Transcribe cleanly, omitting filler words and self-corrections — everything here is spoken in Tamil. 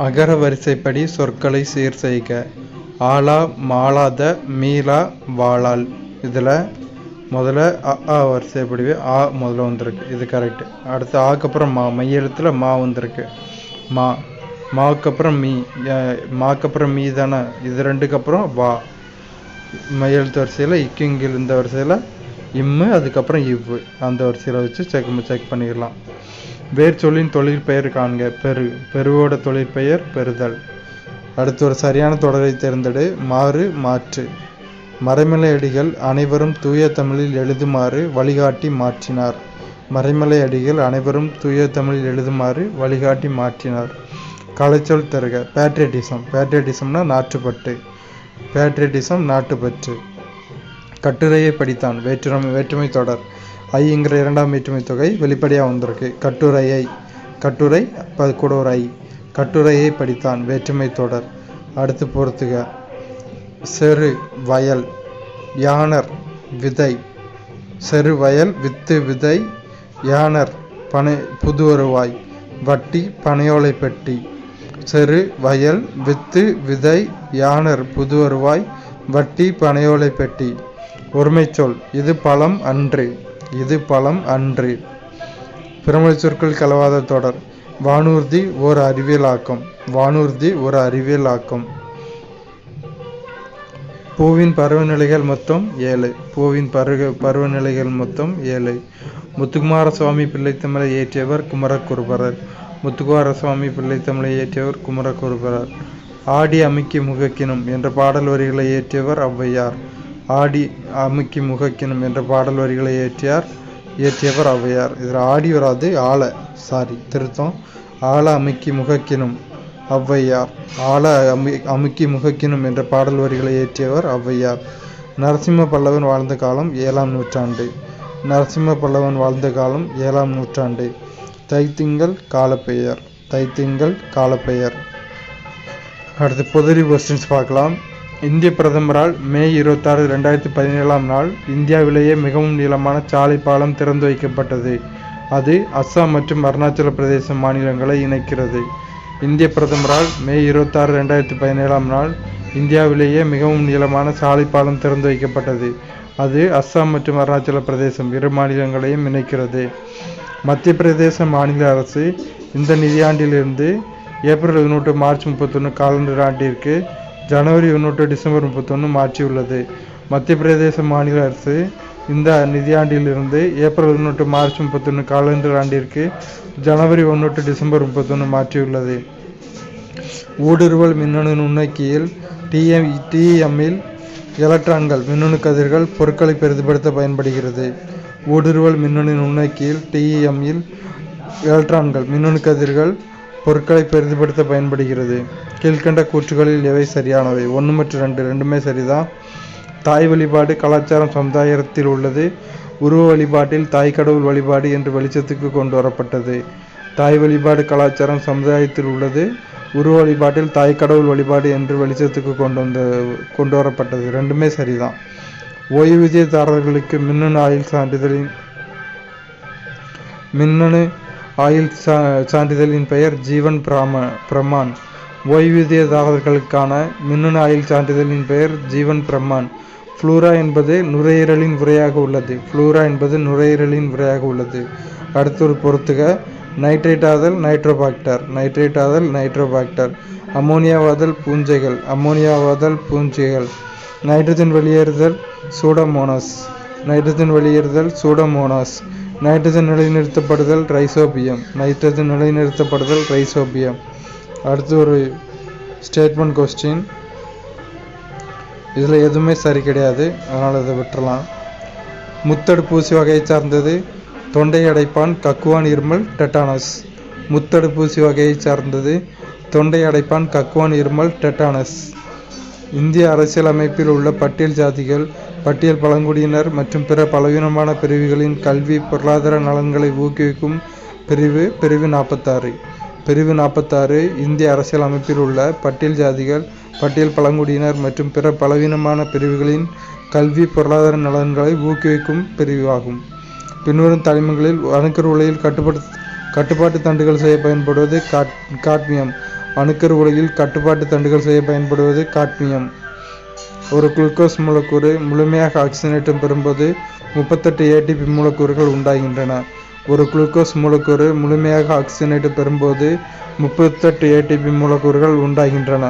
அகர வரிசைப்படி சொற்களை சீர் செய்க. ஆலா மாளாத மீளா வாளால். இதில் முதல்ல அ வரிசைப்படிவே ஆ முதல்ல வந்திருக்கு, இது கரெக்டு. அடுத்து ஆக்கு அப்புறம் மா, மையெழுத்தில் மா வந்திருக்கு. மா, மாவுக்கு அப்புறம் மீ, மாக்கு அப்புறம் மீ தானே, இது ரெண்டுக்கு அப்புறம் வா. மையெழுத்து வரிசையில் இக்கிங்கில் இந்த வரிசையில் இம்மு, அதுக்கப்புறம் இவ்வு, அந்த வரிசையில் வச்சு செக் பண்ணிடலாம். வேர் சொல்லின் தொழிற்பெயர் காண்க. பெருவோட தொழிற்பெயர் பெறுதல். அடுத்து ஒரு சரியான தொடரை தேர்ந்தெடு. மாறு மாற்று. மறைமலை அடிகள் அனைவரும் தூய தமிழில் எழுதுமாறு வழிகாட்டி மாற்றினார். மறைமலை அடிகள் அனைவரும் தூய தமிழில் எழுதுமாறு வழிகாட்டி மாற்றினார். கலைச்சொல் தருக. பேட்ரியட்டிசம். பேட்ரியட்டிசம்னா நாட்டுப்பட்டு. பேட்ரியட்டிசம் நாட்டுப்பற்று. கட்டுரையை படித்தான். வேற்றுமை தொடர். ஐங்கிற இரண்டாம் வேற்றுமை தொகை வெளிப்படையாக வந்திருக்கு. கட்டுரையை, கட்டுரை கூட ஒரு ஐ. கட்டுரையை படித்தான் வேற்றுமை தொடர். அடுத்து பொறுத்துக. செரு வயல், யானர் விதை. செரு வயல் வித்து விதை, யானர் பனை புது வருவாய், வட்டி பனையோலை பெட்டி. செரு வயல் வித்து விதை, யானர் புது வருவாய், வட்டி பனையோலை பெட்டி. ஒருமை சொல். இது பழம் அன்று. இது பழம் அன்று. பிறமொழி சொற்கள் கலவாத தொடர். வானூர்தி ஒரு அறிவியலாக்கம். வானூர்தி ஒரு அறிவியலாக்கம். பூவின் பருவநிலைகள் மொத்தம் 7. பூவின் பருவநிலைகள் மொத்தம் 7. முத்துக்குமார சுவாமி பிள்ளைத்தமிழை இயற்றியவர் குமரகுருபரர். முத்துக்குமார சுவாமி பிள்ளைத்தமிழை இயற்றியவர் குமரகுருபரர். ஆடி அமுக்கி முகக்கினும் என்ற பாடல் வரிகளை இயற்றியவர் ஔவையார். ஆடி அமுக்கி முகக்கினும் என்ற பாடல் வரிகளை இயற்றியவர் ஔவையார். இதில் ஆடி வராது, ஆளை, திருத்தம். ஆள அமுக்கி முகக்கினும் ஔவையார். ஆள அமுக்கி முகக்கினும் என்ற பாடல் வரிகளை இயற்றியவர் ஔவையார். நரசிம்ம பல்லவன் வாழ்ந்த காலம் 7ஆம் நூற்றாண்டு. நரசிம்ம பல்லவன் வாழ்ந்த காலம் 7ஆம் நூற்றாண்டு. தைத்திங்கள் காலப்பெயர். தைத்திங்கள் காலப்பெயர். அடுத்து பொதுரி கொஸ்டின்ஸ் பார்க்கலாம். இந்திய பிரதமரால் மே 26, 2017 நாள் இந்தியாவிலேயே மிகவும் நீளமான சாலை பாலம் திறந்து வைக்கப்பட்டது. அது அஸ்ஸாம் மற்றும் அருணாச்சல பிரதேச மாநிலங்களை இணைக்கிறது. இந்திய பிரதமரால் மே 26, 2017 நாள் இந்தியாவிலேயே மிகவும் நீளமான சாலை பாலம் திறந்து வைக்கப்பட்டது. அது அஸ்ஸாம் மற்றும் அருணாச்சல பிரதேசம் இரு மாநிலங்களையும் இணைக்கிறது. மத்திய பிரதேச மாநில அரசு இந்த நிதியாண்டிலிருந்து ஏப்ரல் 18, மார்ச் 31 காலண்டர் ஆண்டிற்கு ஜனவரி 18, டிசம்பர் 31 மாற்றியுள்ளது. மத்திய பிரதேச மாநில அரசு இந்த நிதியாண்டிலிருந்து ஏப்ரல் 18, மார்ச் 31 காலண்டர் ஆண்டிற்கு ஜனவரி 1, டிசம்பர் 31 மாற்றியுள்ளது. ஊடுருவல் மின்னணு நுண்ணோக்கியில் TEM-இல் எலக்ட்ரான்கள் மின்னணு கதிர்கள் பொருட்களை பெரிதுபடுத்த பயன்படுகிறது. ஊடுருவல் மின்னணு நுண்ணோக்கியில் TEM-இல் எலக்ட்ரான்கள் மின்னணு கதிர்கள் பொருட்களை பெரிதுபடுத்த பயன்படுகிறது. கீழ்கண்ட கூற்றுகளில் எவை சரியானவை? 1 மற்றும் 2 ரெண்டுமே சரிதான். தாய் வழிபாடு கலாச்சாரம் சமுதாயத்தில் உள்ளது. உருவ வழிபாட்டில் தாய் கடவுள் வழிபாடு என்று வெளிச்சத்துக்கு கொண்டு வரப்பட்டது. தாய் வழிபாடு கலாச்சாரம் சமுதாயத்தில் உள்ளது. உருவ வழிபாட்டில் தாய் கடவுள் வழிபாடு என்று வெளிச்சத்துக்கு கொண்டு வரப்பட்டது. ரெண்டுமே சரிதான். ஓய்வூதியதாரர்களுக்கு மின்னணு ஆயுள் சான்றிதழின் பெயர் ஜீவன் பிரமான். ஓய்வூதியதாரர்களுக்கான மின்னணு ஆயுள் சான்றிதழின் பெயர் ஜீவன் பிரமான். ஃப்ளூரா என்பது நுரையீரலின் உரையாக உள்ளது. ஃப்ளூரா என்பது நுரையீரலின் உரையாக உள்ளது. அடுத்து பொறுத்துக. நைட்ரேட்டாதல் நைட்ரோபாக்டர். நைட்ரேட்டாதல் நைட்ரோபாக்டர். அமோனியாவாதல் பூஞ்சைகள். அமோனியாவாதல் பூஞ்சைகள். நைட்ரஜன் வெளியேறுதல் சூடோமோனாஸ். நைட்ரஜன் வெளியேறுதல் சூடோமோனாஸ். நைட்ரஜன் நிலைநிறுத்தப்படுதல் ரைசோபியம். நைட்ரஜன் நிலைநிறுத்தப்படுதல் ரைசோபியம். அடுத்து ஒரு ஸ்டேட்மெண்ட் கொஸ்டின். இதில் எதுவுமே சரி கிடையாது, அதனால் இதை விட்டுறலாம். முத்தடுப்பூசி வகையை சார்ந்தது. தொண்டை அடைப்பான், கக்குவான், இருமல், டெட்டானஸ். முத்தடுப்பூசி வகையை சார்ந்தது. தொண்டை அடைப்பான், கக்குவான், இருமல், டெட்டானஸ். இந்திய அரசியல் அமைப்பில் உள்ள பட்டியல் ஜாதிகள், பட்டியல் பழங்குடியினர் மற்றும் பிற பலவீனமான பிரிவுகளின் கல்வி பொருளாதார நலன்களை ஊக்குவிக்கும் பிரிவு 46. பிரிவு 46 இந்திய அரசியல் அமைப்பில் உள்ள பட்டியல் ஜாதிகள், பட்டியல் பழங்குடியினர் மற்றும் பிற பலவீனமான பிரிவுகளின் கல்வி பொருளாதார நலன்களை ஊக்குவிக்கும் பிரிவாகும். பின்வரும் தலைமைகளில் அணுக்கரு உலையில் கட்டுப்பாட்டு தண்டுகள் செய்ய பயன்படுவது காட்மியம். அணுக்கரு உலகில் கட்டுப்பாட்டு தண்டுகள் செய்ய பயன்படுவது காட்மியம். ஒரு குளுக்கோஸ் மூலக்கூறு முழுமையாக ஆக்சிஜனேற்றம் பெறும்போது 38 ATP மூலக்கூறுகள் உண்டாகின்றன. ஒரு குளுக்கோஸ் மூலக்கூறு முழுமையாக ஆக்சிஜனேற்றம் பெறும்போது 38 ATP மூலக்கூறுகள் உண்டாகின்றன.